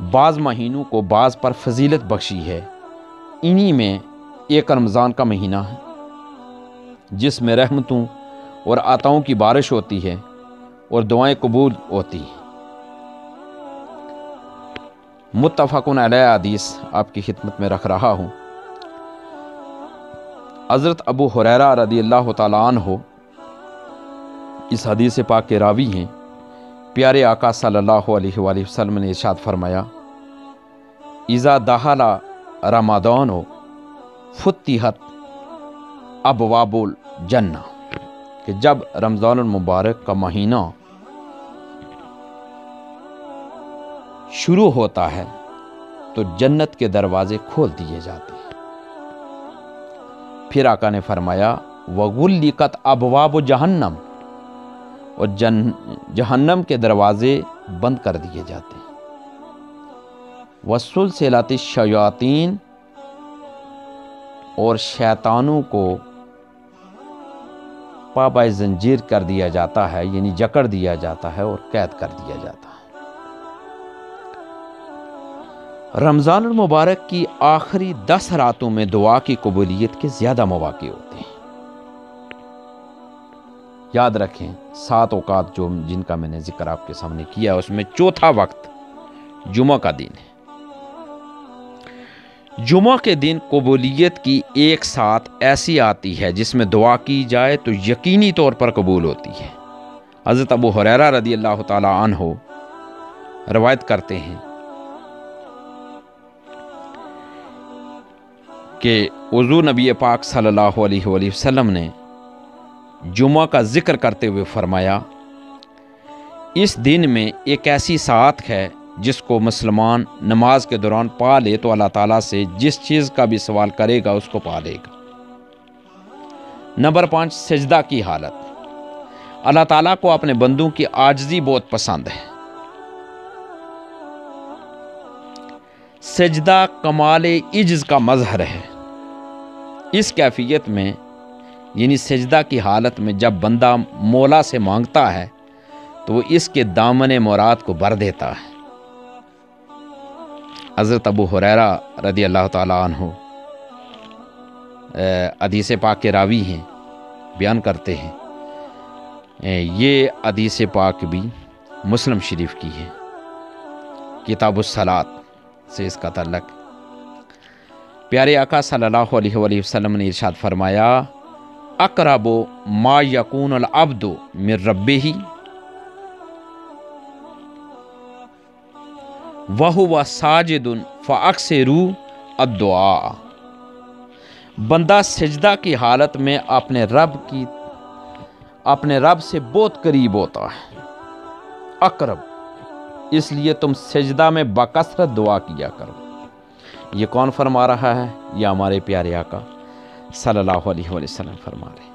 بعض مہینوں کو بعض پر فضیلت بخشی ہے، انہی میں ایک رمضان کا مہینہ ہے جس میں رحمتوں اور عطاؤں کی بارش ہوتی ہے اور دعائیں قبول ہوتی ہیں۔ متفقن علیہ حدیث آپ کی خدمت میں رکھ رہا ہوں۔ حضرت ابو ہریرہ رضی اللہ تعالیٰ عنہ اس حدیث پاک کے راوی ہیں۔ پیارے آقا صلی اللہ علیہ وآلہ وسلم نے ارشاد فرمایا، اذا دخل رمضان فتحت ابواب الجنہ، کہ جب رمضان المبارک کا مہینہ شروع ہوتا ہے تو جنت کے دروازے کھول دیے جاتے ہیں۔ پھر آقا نے فرمایا وغلقت ابواب جہنم، اور جہنم کے دروازے بند کر دیے جاتے ہیں۔ وسلسلۃ الشیاطین، اور شیطانوں کو پابائے زنجیر کر دیا جاتا ہے، یعنی جکڑ دیا جاتا ہے اور قید کر دیا جاتا ہے۔ رمضان المبارک کی آخری 10 راتوں میں دعا کی قبولیت کے زیادہ مواقع ہوتے ہیں۔ یاد رکھیں 7 اوقات جن کا میں نے ذکر آپ کے سامنے کیا، اس میں چوتھا وقت جمعہ کا دن ہے۔ جمعہ کے دن قبولیت کی ایک ساتھ ایسی آتی ہے جس میں دعا کی جائے تو یقینی طور پر قبول ہوتی ہے۔ حضرت ابو ہریرہ رضی اللہ تعالیٰ عنہ روایت کرتے ہیں کہ حضور نبی پاک صلی اللہ علیہ وآلہ وسلم نے جمعہ کا ذکر کرتے ہوئے فرمایا، اس دن میں ایک ایسی ساعت ہے جس کو مسلمان نماز کے دوران پا لے تو اللہ تعالیٰ سے جس چیز کا بھی سوال کرے گا اس کو پا لے گا۔ نمبر 5، سجدہ کی حالت۔ اللہ تعالیٰ کو اپنے بندوں کی عاجزی بہت پسند ہے۔ سجدہ کمال عجز کا مظہر ہے۔ اس کیفیت میں، یعنی سجدہ کی حالت میں جب بندہ مولا سے مانگتا ہے تو وہ اس کے دامن مراد کو بھر دیتا ہے۔ حضرت ابو ہریرہ رضی اللہ تعالیٰ عنہ حدیث پاک کے راوی ہیں، بیان کرتے ہیں، یہ حدیث پاک بھی مسلم شریف کی ہے، کتاب الصلاۃ سے اس کا تعلق۔ پیارے آقا صلی اللہ علیہ وآلہ وسلم نے ارشاد فرمایا، اقرب ما یکون العبد من ربہ وہو ساجد فاکثروا الدعاء۔ بندہ سجدہ کی حالت میں اپنے رب سے بہت قریب ہوتا ہے۔ اقرب، اس لیے تم سجدہ میں بکثرت دعا کیا کرو۔ یہ کون فرما رہا ہے؟ یہ ہمارے پیارے آقا صلی اللہ علیہ وآلہ وسلم فرما رہے ہیں۔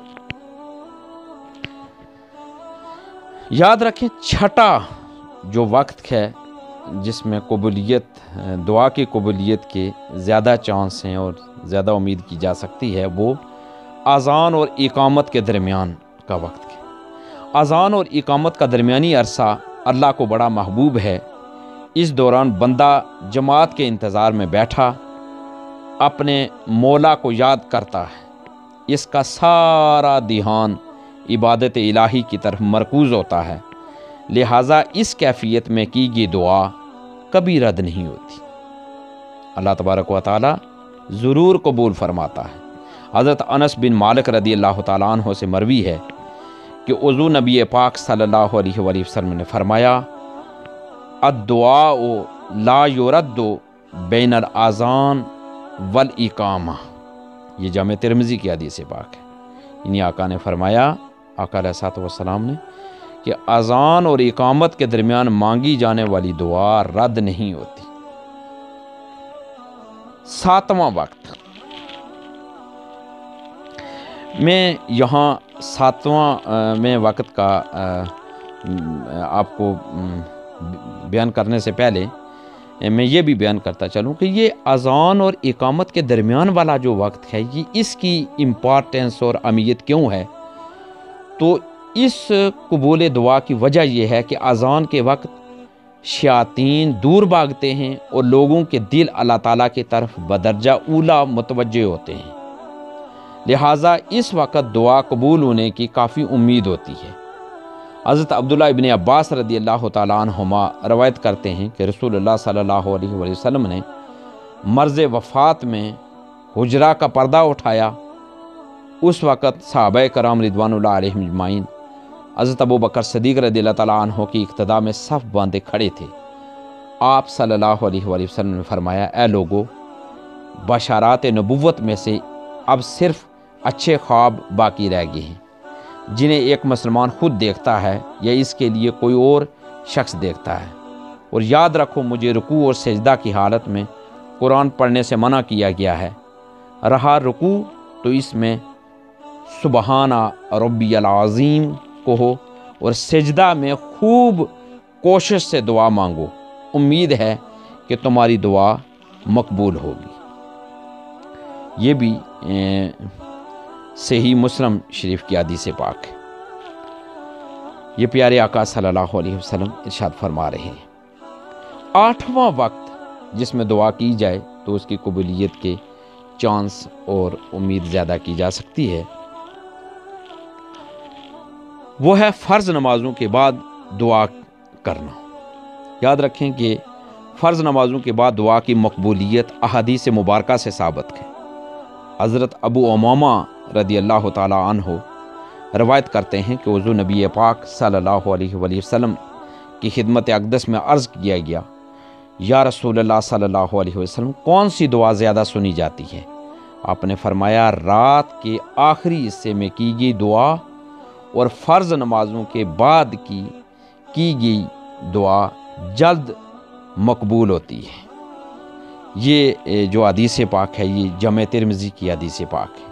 یاد رکھیں چھٹا جو وقت ہے جس میں قبولیت، دعا کی قبولیت کے زیادہ چانس ہیں اور زیادہ امید کی جا سکتی ہے، وہ اذان اور اقامت کے درمیان کا وقت ہے۔ اذان اور اقامت کا درمیانی عرصہ اللہ کو بڑا محبوب ہے۔ اس دوران بندہ جماعت کے انتظار میں بیٹھا اپنے مولا کو یاد کرتا ہے۔ اس کا سارا دھیان عبادت الہی کی طرف مرکوز ہوتا ہے، لہٰذا اس کیفیت میں کی گئی دعا کبھی رد نہیں ہوتی۔ اللہ تبارک و تعالی ضرور قبول فرماتا ہے۔ حضرت انس بن مالک رضی اللہ تعالیٰ عنہ سے مروی ہے کہ حضور نبی پاک صلی اللہ علیہ وآلہ وسلم نے فرمایا، الدعاء لا يرد بین الاذان والاقامہ۔ یہ جامع ترمذی کی حدیث پاک ہے۔ یعنی آقا نے فرمایا، آقا علیہ الصلوۃ والسلام نے، کہ اذان اور اقامت کے درمیان مانگی جانے والی دعا رد نہیں ہوتی۔ 7واں وقت، میں یہاں 7واں میں وقت کا آپ کو بیان کرنے سے پہلے میں یہ بھی بیان کرتا چلوں کہ یہ اذان اور اقامت کے درمیان والا جو وقت ہے، یہ اس کی امپورٹنس اور اہمیت کیوں ہے؟ تو اس قبول دعا کی وجہ یہ ہے کہ اذان کے وقت شیاطین دور بھاگتے ہیں اور لوگوں کے دل اللہ تعالیٰ کی طرف بدرجہ اولا متوجہ ہوتے ہیں، لہٰذا اس وقت دعا قبول ہونے کی کافی امید ہوتی ہے۔ حضرت عبداللہ ابن عباس رضی اللہ تعالیٰ عنہما روایت کرتے ہیں کہ رسول اللہ صلی اللہ علیہ وسلم نے مرض وفات میں حجرہ کا پردہ اٹھایا۔ اس وقت صحابہ کرام رضوان اللہ علیہم اجمعین حضرت ابو بکر صدیق رضی اللہ تعالیٰ عنہ کی اقتداء میں صف باندھے کھڑے تھے۔ آپ صلی اللہ علیہ وسلم نے فرمایا، اے لوگو، بشارات نبوت میں سے اب صرف اچھے خواب باقی رہ گئے ہیں، جنہیں ایک مسلمان خود دیکھتا ہے یا اس کے لیے کوئی اور شخص دیکھتا ہے۔ اور یاد رکھو، مجھے رکوع اور سجدہ کی حالت میں قرآن پڑھنے سے منع کیا گیا ہے۔ رہا رکوع تو اس میں سبحان ربی العظیم کہو، اور سجدہ میں خوب کوشش سے دعا مانگو، امید ہے کہ تمہاری دعا مقبول ہوگی۔ یہ بھی صحیح مسلم شریف کی حدیث پاک ہے۔ یہ پیارے آقا صلی اللہ علیہ وسلم ارشاد فرما رہے ہیں، 8واں وقت جس میں دعا کی جائے تو اس کی قبولیت کے چانس اور امید زیادہ کی جا سکتی ہے، وہ ہے فرض نمازوں کے بعد دعا کرنا۔ یاد رکھیں کہ فرض نمازوں کے بعد دعا کی مقبولیت احادیث مبارکہ سے ثابت ہے۔ حضرت ابو امامہ رضی اللہ تعالیٰ عنہ روایت کرتے ہیں کہ حضور نبی پاک صلی اللہ علیہ وسلم کی خدمت اقدس میں عرض کیا گیا، یا رسول اللہ صلی اللہ علیہ وسلم، کون سی دعا زیادہ سنی جاتی ہے؟ آپ نے فرمایا، رات کے آخری حصے میں کی گئی دعا اور فرض نمازوں کے بعد کی گئی دعا جلد مقبول ہوتی ہے۔ یہ جو حدیث پاک ہے، یہ جامع ترمذی کی حدیث پاک ہے۔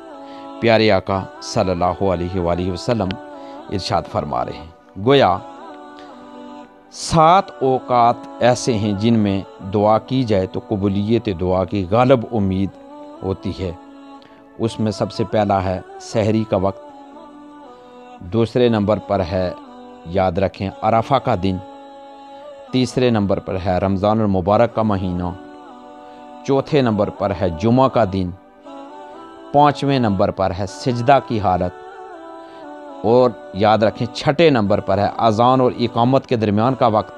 پیارے آقا صلی اللہ علیہ وآلہ وسلم ارشاد فرما رہے ہیں، گویا 7 اوقات ایسے ہیں جن میں دعا کی جائے تو قبولیت دعا کی غالب امید ہوتی ہے۔ اس میں سب سے پہلا ہے سحری کا وقت، دوسرے نمبر پر ہے، یاد رکھیں، عرفہ کا دن، تیسرے نمبر پر ہے رمضان المبارک کا مہینہ، چوتھے نمبر پر ہے جمعہ کا دن، 5ویں نمبر پر ہے سجدہ کی حالت، اور یاد رکھیں 6 نمبر پر ہے اذان اور اقامت کے درمیان کا وقت،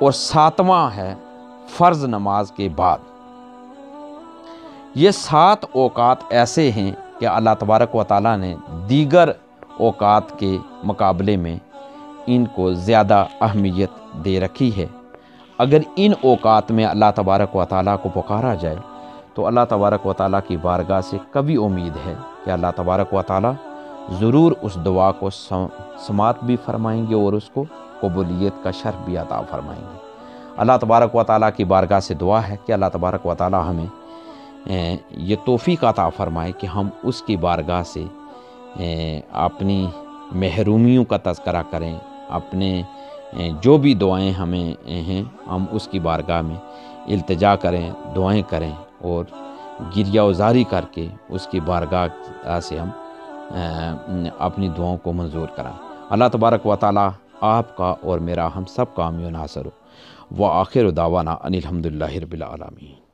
اور 7واں ہے فرض نماز کے بعد۔ یہ 7 اوقات ایسے ہیں کہ اللہ تبارک و تعالیٰ نے دیگر اوقات کے مقابلے میں ان کو زیادہ اہمیت دے رکھی ہے۔ اگر ان اوقات میں اللہ تبارک و تعالیٰ کو پکارا جائے تو اللہ تبارک و تعالیٰ کی بارگاہ سے کبھی امید ہے کہ اللہ تبارک و تعالیٰ ضرور اس دعا کو سماعت بھی فرمائیں گے اور اس کو قبولیت کا شرف بھی عطا فرمائیں گے۔ اللہ تبارک و تعالیٰ کی بارگاہ سے دعا ہے کہ اللہ تبارک و تعالیٰ ہمیں یہ توفیق عطا فرمائے کہ ہم اس کی بارگاہ سے اپنی محرومیوں کا تذکرہ کریں، اپنے جو بھی دعائیں ہمیں ہیں ہم اس کی بارگاہ میں التجا کریں، دعائیں کریں اور گریہ وزاری کر کے اس کی بارگاہ سے ہم اپنی دعاؤں کو منظور کرائیں۔ اللہ تبارک و تعالیٰ آپ کا اور میرا ہم سب کا حامی و ناصر ہو۔ وآخر دعوانا ان الحمدللہ رب العالمین۔